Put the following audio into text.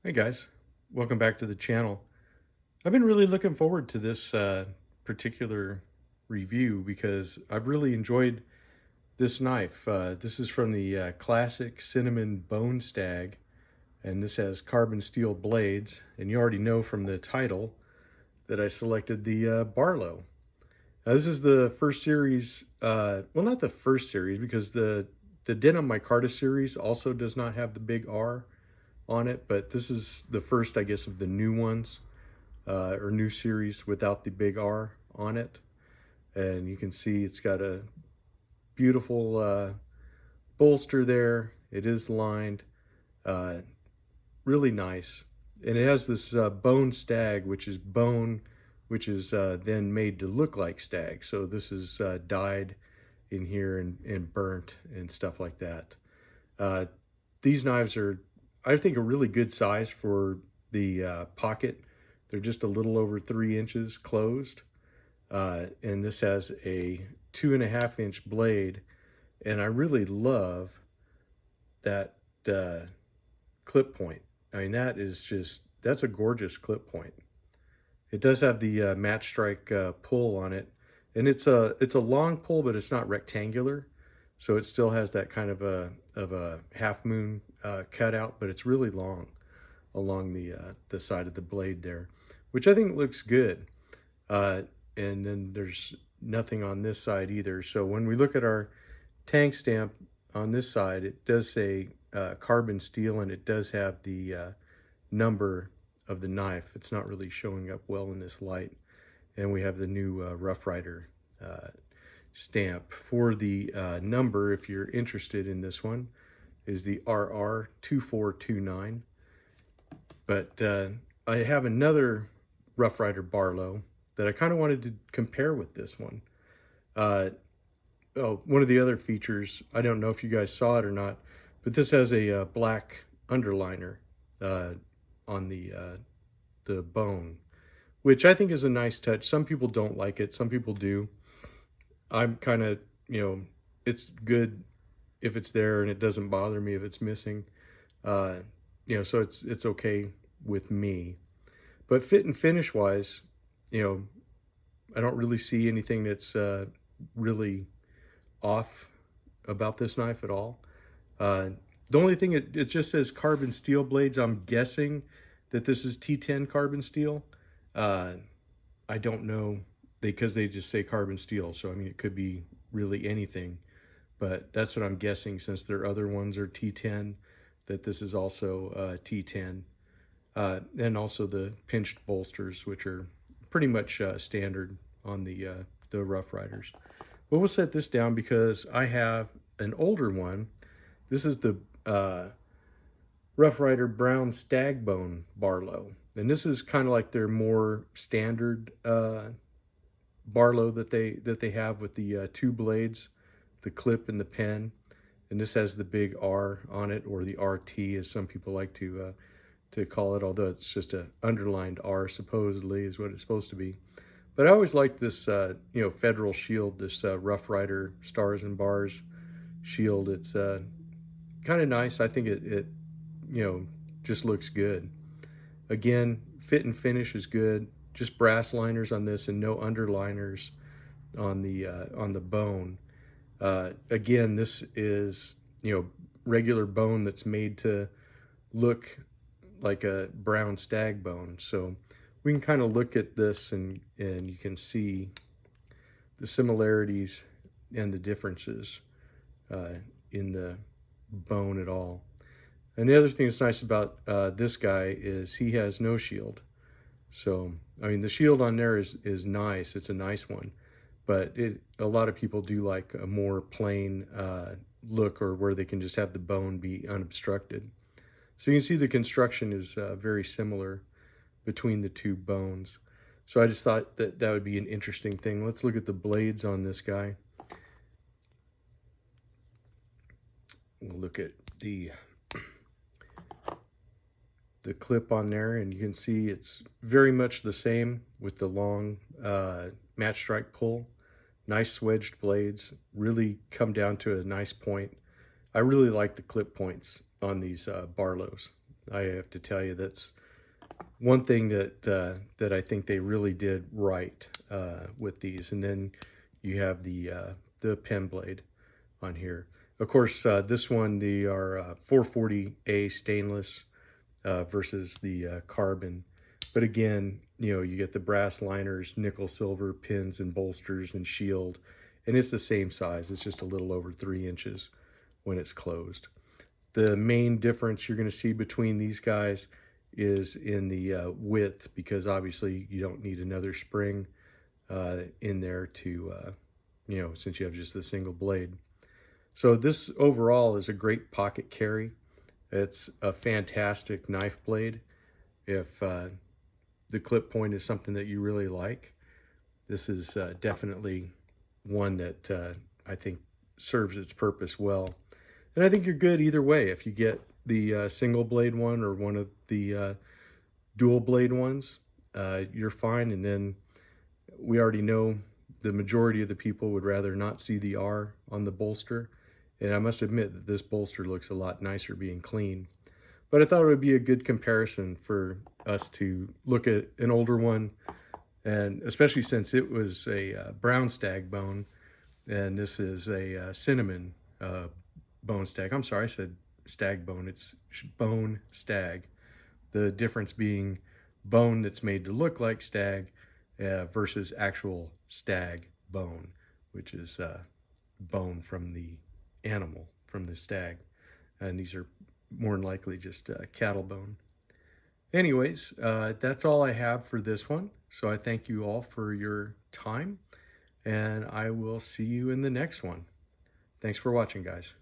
Hey guys, welcome back to the channel. I've been really looking forward to this particular review because I've really enjoyed this knife. This is from the classic Cinnamon Bone Stag, and this has carbon steel blades. And you already know from the title that I selected the Barlow. Now, this is the first series, well, not the first series because the Denim Micarta series also does not have the big R on it, but this is the first, I guess, of the new ones or new series without the big R on it. And you can see it's got a beautiful bolster there. It is lined, uh, really nice. And it has this bone stag, which is bone, which is then made to look like stag. So this is dyed in here and burnt and stuff like that. Uh, these knives are, I think, a really good size for the pocket. They're just a little over 3 inches closed. And this has a 2.5 inch blade. And I really love that clip point. I mean, that's a gorgeous clip point. It does have the match strike pull on it. And it's a long pull, but it's not rectangular. So it still has that kind of a half moon cutout, but it's really long along the side of the blade there, which I think looks good. And then there's nothing on this side either. So when we look at our tank stamp on this side, it does say carbon steel, and it does have the number of the knife. It's not really showing up well in this light. And we have the new Rough Rider stamp. For the number, if you're interested in this one, is the RR2429. But I have another Rough Rider Barlow that I kind of wanted to compare with this one. One of the other features, I don't know if you guys saw it or not, but this has a black underliner on the bone, which I think is a nice touch. Some people don't like it, some people do. I'm kind of, it's good if it's there, and it doesn't bother me if it's missing. So it's okay with me. But fit and finish wise, I don't really see anything that's really off about this knife at all. The only thing, it just says carbon steel blades. I'm guessing that this is T10 carbon steel. I don't know, because they just say carbon steel. So, I mean, it could be really anything. But that's what I'm guessing, since their other ones are T10, that this is also T10. And also the pinched bolsters, which are pretty much standard on the Rough Riders. But we'll set this down because I have an older one. This is the Rough Rider Brown Stag Bone Barlow. And this is kind of like their more standard Barlow that they have, with the two blades, the clip and the pen. And this has the big R on it, or the RT as some people like to call it, although it's just a underlined R, supposedly, is what it's supposed to be. But I always liked this, Federal shield, this Rough Rider Stars and Bars shield. It's kind of nice. I think it just looks good. Again, fit and finish is good. Just brass liners on this and no underliners on the bone. Again, this is, regular bone that's made to look like a brown stag bone. So we can kind of look at this and you can see the similarities and the differences in the bone at all. And the other thing that's nice about this guy is he has no shield. So, I mean, the shield on there is nice. It's a nice one. But a lot of people do like a more plain look, or where they can just have the bone be unobstructed. So you can see the construction is very similar between the two bones. So I just thought that would be an interesting thing. Let's look at the blades on this guy. We'll look at the clip on there, and you can see it's very much the same with the long match strike pull. Nice wedged blades, really come down to a nice point. I really like the clip points on these Barlows. I have to tell you, that's one thing that I think they really did right with these. And then you have the pen blade on here. Of course, this one, they are 440A stainless versus the carbon. But again, you know, you get the brass liners, nickel silver pins and bolsters and shield, and it's the same size. It's just a little over 3 inches when it's closed. The main difference you're going to see between these guys is in the width, because obviously you don't need another spring in there to, you know, since you have just the single blade. So this overall is a great pocket carry. It's a fantastic knife blade. If the clip point is something that you really like, this is definitely one that I think serves its purpose well. And I think you're good either way. If you get the single blade one or one of the dual blade ones, you're fine. And then we already know the majority of the people would rather not see the R on the bolster. And I must admit that this bolster looks a lot nicer being clean. But I thought it would be a good comparison for us to look at an older one, and especially since it was a brown stag bone, and this is a cinnamon bone stag. I'm sorry, I said stag bone. It's bone stag. The difference being bone that's made to look like stag versus actual stag bone, which is bone from the animal, from the stag. And these are more than likely just cattle bone. Anyways, that's all I have for this one. So I thank you all for your time, and I will see you in the next one. Thanks for watching, guys.